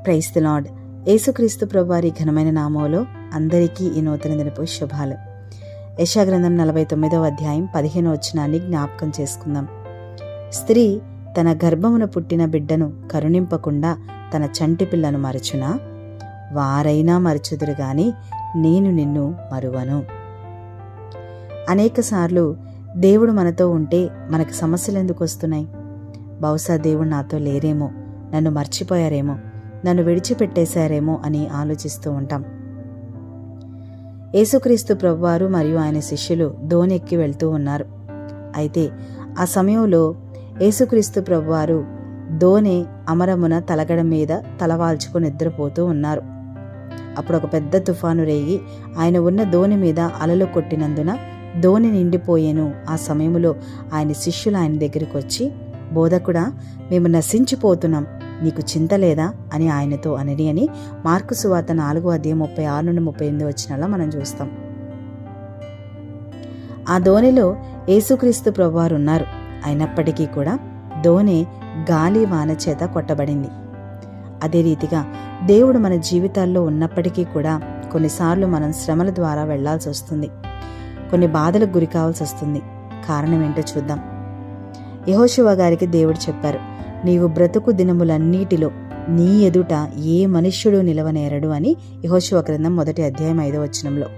Praise the lord. యేసుక్రీస్తు ప్రభువారి ఘనమైన నామములో అందరికీ ఈ నూతన దినపు శుభాలు. యెషయా గ్రంథం 49వ అధ్యాయం 15వ వచనాన్ని జ్ఞాపకం చేసుకుందాం. స్త్రీ తన గర్భమున పుట్టిన బిడ్డను కరుణింపకుండా తన చంటి పిల్లను మరచునా? వారైనా మరచుదురు గాని నేను నిన్ను మరువను. అనేకసార్లు దేవుడు మనతో ఉంటే మనకు సమస్యలు ఎందుకు వస్తున్నాయి? బహుశా దేవుడు నాతో లేరేమో, నన్ను మర్చిపోయారేమో, నన్ను విడిచిపెట్టేశారేమో అని ఆలోచిస్తూ ఉంటాం. యేసుక్రీస్తు ప్రభువారు మరియు ఆయన శిష్యులు దోణి ఎక్కి వెళ్తూ ఉన్నారు. అయితే ఆ సమయంలో యేసుక్రీస్తు ప్రభువారు దోణి అమరమున తలగడ మీద తలవాల్చుకు నిద్రపోతూ ఉన్నారు. అప్పుడు ఒక పెద్ద తుఫాను రేగి ఆయన ఉన్న దోణి మీద అలలు కొట్టినందున దోణి నిండిపోయేను. ఆ సమయంలో ఆయన శిష్యులు ఆయన దగ్గరికి వచ్చి, బోధకుడా, మేము నశించిపోతున్నాం, నీకు చింత లేదా అని ఆయనతో అనని అని మార్కు సువార్త 4వ అధ్యాయం 36 నుండి 38 వచనాల్లో మనం చూస్తాం. ఆ దోణిలో యేసుక్రీస్తు ప్రభువారు ఉన్నారు. అయినప్పటికీ కూడా దోణి గాలి వాన చేత కొట్టబడింది. అదే రీతిగా దేవుడు మన జీవితాల్లో ఉన్నప్పటికీ కూడా కొన్నిసార్లు మనం శ్రమల ద్వారా వెళ్లాల్సి వస్తుంది, కొన్ని బాధలకు గురి కావాల్సి వస్తుంది. కారణం ఏంటో చూద్దాం. యెహోషువ గారికి దేవుడు చెప్పారు, నీవు బ్రతుకు దినములన్నిటిలో నీ ఎదుట ఏ మనుష్యుడు నిలవనేరడు అని యెహోషువ గ్రంథం 1వ అధ్యాయం 5వ వచనంలో.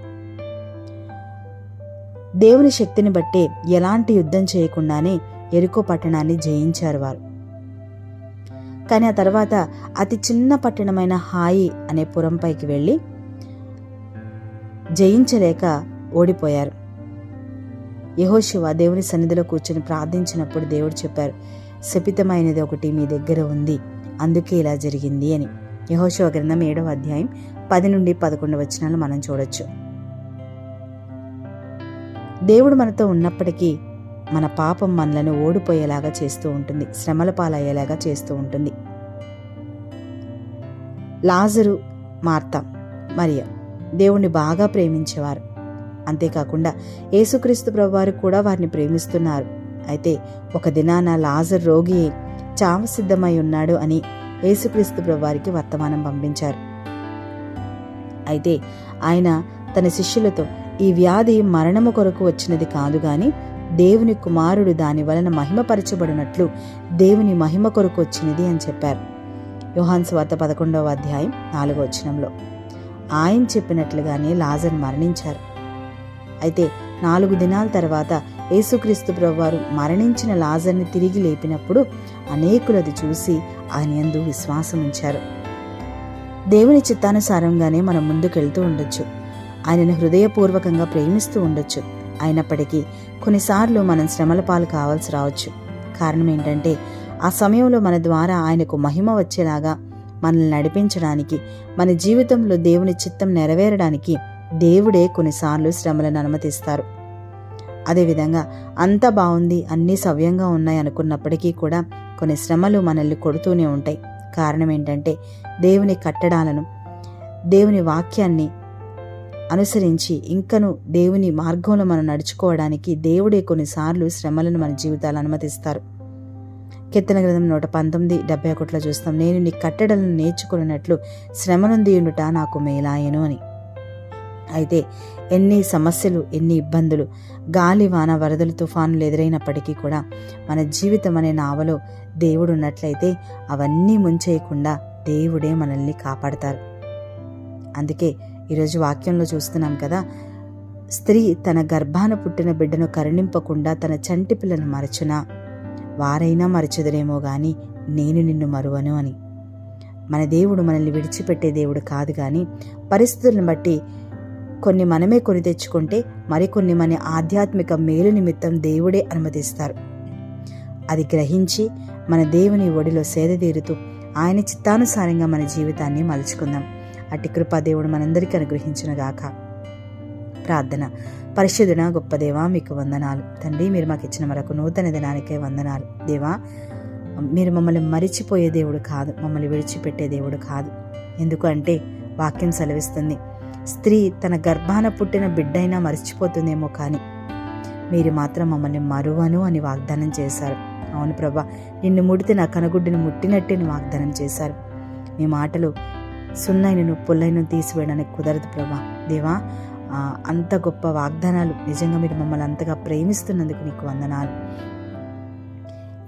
దేవుని శక్తిని బట్టే ఎలాంటి యుద్ధం చేయకుండానే యెరికో పట్టణాన్ని జయించారు వారు. కానీ ఆ తర్వాత అతి చిన్న పట్టణమైన హాయి అనే పురంపైకి వెళ్ళి జయించలేక ఓడిపోయారు. యెహోషువ దేవుని సన్నిధిలో కూర్చొని ప్రార్థించినప్పుడు దేవుడు చెప్పారు, శపితమైనది ఒకటి మీ దగ్గర ఉంది, అందుకే ఇలా జరిగింది అని. యెహోషువ గ్రంథం 7వ అధ్యాయం 10 నుండి 11 వచనాలు మనం చూడొచ్చు. దేవుడు మనతో ఉన్నప్పటికీ మన పాపం మనలను ఓడిపోయేలాగా చేస్తూ ఉంటుంది, శ్రమల పాలయ్యేలాగా చేస్తూ ఉంటుంది. లాజరు, మార్తా, మరియ దేవుణ్ణి బాగా ప్రేమించేవారు. అంతేకాకుండా యేసుక్రీస్తు ప్రభువారు కూడా వారిని ప్రేమిస్తున్నారు. అయితే ఒక దినాన లాజరు రోగి చావు సిద్ధమై ఉన్నాడు అని యేసుక్రీస్తు ప్రభువారికి వర్తమానం పంపించారు. అయితే ఆయన తన శిష్యులతో, ఈ వ్యాధి మరణము కొరకు వచ్చినది కాదు గాని దేవుని కుమారుడు దాని వలన మహిమపరచబడినట్లు దేవుని మహిమ కొరకు వచ్చినది అని చెప్పారు. యోహాను సువార్త 11వ అధ్యాయం 4వ వచనంలో. ఆయన చెప్పినట్లుగానే లాజరు మరణించారు. అయితే 4 దినాల తర్వాత యేసుక్రీస్తు ప్రభువారు మరణించిన లాజర్ని తిరిగి లేపినప్పుడు అనేకులు అది చూసి ఆయన యందు విశ్వాసం ఉంచారు. దేవుని చిత్తానుసారంగానే మనం ముందుకెళ్తూ ఉండొచ్చు, ఆయనను హృదయపూర్వకంగా ప్రేమిస్తూ ఉండొచ్చు. అయినప్పటికీ కొన్నిసార్లు మనం శ్రమల పాలు కావాల్సి రావచ్చు. కారణం ఏంటంటే ఆ సమయంలో మన ద్వారా ఆయనకు మహిమ వచ్చేలాగా మనల్ని నడిపించడానికి, మన జీవితంలో దేవుని చిత్తం నెరవేరడానికి దేవుడే కొన్నిసార్లు శ్రమలను అనుమతిస్తారు. అదేవిధంగా అంతా బాగుంది, అన్నీ సవ్యంగా ఉన్నాయి అనుకున్నప్పటికీ కూడా కొన్ని శ్రమలు మనల్ని కొడుతూనే ఉంటాయి. కారణం ఏంటంటే దేవుని కట్టడాలను, దేవుని వాక్యాన్ని అనుసరించి ఇంకను దేవుని మార్గంలో మనం నడుచుకోవడానికి దేవుడే కొన్నిసార్లు శ్రమలను మన జీవితాలు అనుమతిస్తారు. కీర్తన గ్రంథం 119:71 చూస్తాం, నేను నీ కట్టడలను నేర్చుకున్నట్లు శ్రమనుంది ఉండుట నాకు మేలాయను అని. అయితే ఎన్ని సమస్యలు, ఎన్ని ఇబ్బందులు, గాలి వాన వరదలు తుఫానులు ఎదురైనప్పటికీ కూడా మన జీవితం అనే నావలో దేవుడు ఉన్నట్లయితే అవన్నీ ముంచేయకుండా దేవుడే మనల్ని కాపాడతారు. అందుకే ఈరోజు వాక్యంలో చూస్తున్నాం కదా, స్త్రీ తన గర్భాన పుట్టిన బిడ్డను కరుణింపకుండా తన చంటి పిల్లను మరచునా? వారైనా మరచుదరేమో గాని నేను నిన్ను మరువను అని. మన దేవుడు మనల్ని విడిచిపెట్టే దేవుడు కాదు గాని పరిస్థితులను బట్టి కొన్ని మనమే కొని తెచ్చుకుంటే మరికొన్ని మన ఆధ్యాత్మిక మేలు నిమిత్తం దేవుడే అనుమతిస్తారు. అది గ్రహించి మన దేవుని ఒడిలో సేద తీరుతూ ఆయన చిత్తానుసారంగా మన జీవితాన్ని మలుచుకుందాం. అట్టి కృపా దేవుడు మనందరికీ అనుగ్రహించునుగాక. ప్రార్థన. పరిశుద్ధున గొప్ప దేవా, మీకు వందనాలు తండ్రి. మీరు మాకు ఇచ్చిన మరొక నూతన దినానికే వందనాలు దేవా. మీరు మమ్మల్ని మరిచిపోయే దేవుడు కాదు, మమ్మల్ని విడిచిపెట్టే దేవుడు కాదు. ఎందుకంటే వాక్యం సెలవిస్తుంది, స్త్రీ తన గర్భాన పుట్టిన బిడ్డైనా మరిచిపోతుందేమో కానీ మీరు మాత్రం మమ్మల్ని మరువను అని వాగ్దానం చేశారు. అవును ప్రభా, నిన్ను ముడితే నా కనుగుడ్డును ముట్టినట్టే వాగ్దానం చేశారు. మీ మాటలు సున్నైనను పుల్లైన తీసివేయడానికి కుదరదు ప్రభా. దేవా, అంత గొప్ప వాగ్దానాలు, నిజంగా మీరు మమ్మల్ని అంతగా ప్రేమిస్తున్నందుకు నీకు వందనాలు.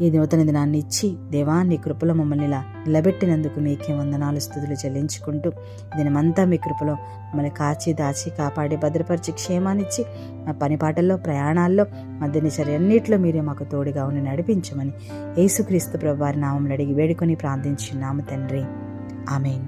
ఈ నూతన దినాన్ని ఇచ్చి దేవా, నీ కృపలో మమ్మల్ని ఇలా నిలబెట్టినందుకు మీకే వందనాలు, స్తుతులు చెల్లించుకుంటూ దినమంతా మీ కృపలో మమ్మల్ని కాచి దాచి కాపాడి భద్రపరిచి క్షేమాన్నిచ్చి మా పనిపాటల్లో, ప్రయాణాల్లో, మధ్యనిచర్య అన్నింటిలో మీరే మాకు తోడుగా ఉండి నడిపించమని యేసుక్రీస్తు ప్రభువారి నామములో అడిగి వేడుకొని ప్రార్థించున్నాము తండ్రి. ఆమేన్.